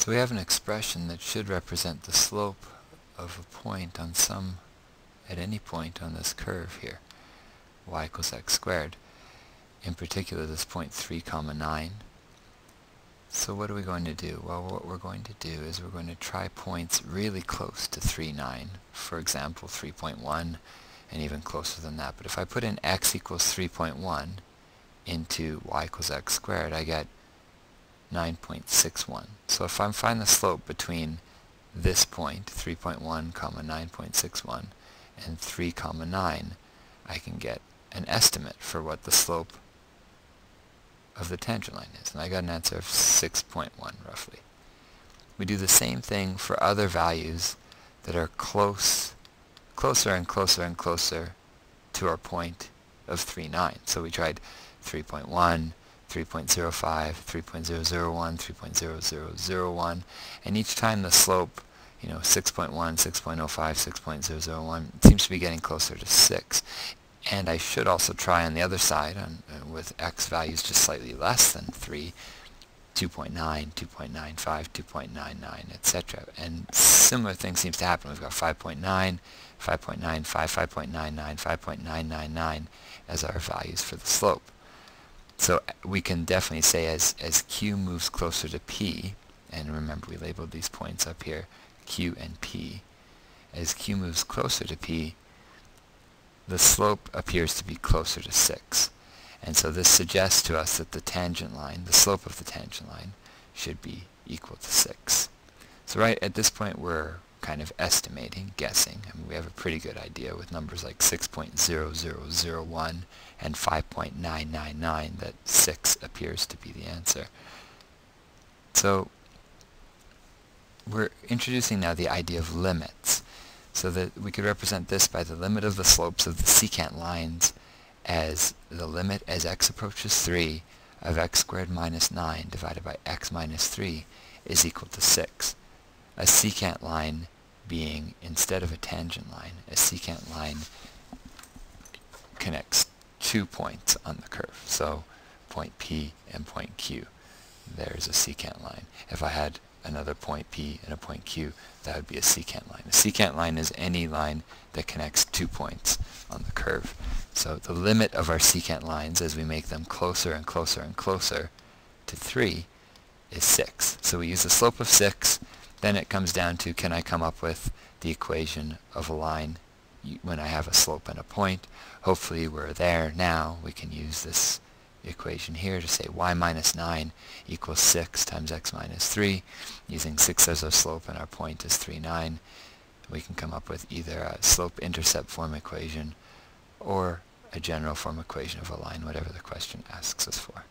So we have an expression that should represent the slope of a point on at any point on this curve here, y equals x squared. In particular, this point 3, 9. So what are we going to do? Well, what we're going to do is we're going to try points really close to 3, 9. For example, 3.1, and even closer than that. But if I put in x equals 3.1 into y equals x squared, I get 9.61. So if I find the slope between this point, 3.1, 9.61, and 3, 9, I can get an estimate for what the slope of the tangent line is. And I got an answer of 6.1 roughly. We do the same thing for other values that are closer and closer and closer to our point of 3, 9. So we tried 3.1, 3.05, 3.001, 3.0001, and each time the slope, 6.1, 6.05, 6.001, seems to be getting closer to 6. And I should also try on the other side, with x values just slightly less than 3, 2.9, 2.95, 2.99, etc. And similar thing seems to happen. We've got 5.9, 5.95, 5.99, 5.999 as our values for the slope. So we can definitely say as q moves closer to p, and remember we labeled these points up here, q and p, as q moves closer to p, the slope appears to be closer to 6. And so this suggests to us that the tangent line, the slope of the tangent line, should be equal to 6. So right at this point we're kind of estimating, guessing. I mean, we have a pretty good idea with numbers like 6.0001 and 5.999 that 6 appears to be the answer. So we're introducing now the idea of limits, so that we could represent this by the limit of the slopes of the secant lines as the limit as x approaches 3 of x squared minus 9 divided by x minus 3 is equal to 6. A secant line being, instead of a tangent line, a secant line connects 2 points on the curve. So point P and point Q. There's a secant line. If I had another point P and a point Q, that would be a secant line. A secant line is any line that connects 2 points on the curve. So the limit of our secant lines as we make them closer and closer and closer to 3 is 6. So we use the slope of 6. Then it comes down to, can I come up with the equation of a line when I have a slope and a point? Hopefully we're there now. We can use this equation here to say y minus 9 equals 6 times x minus 3. Using 6 as our slope and our point is 3, 9. We can come up with either a slope-intercept form equation or a general form equation of a line, whatever the question asks us for.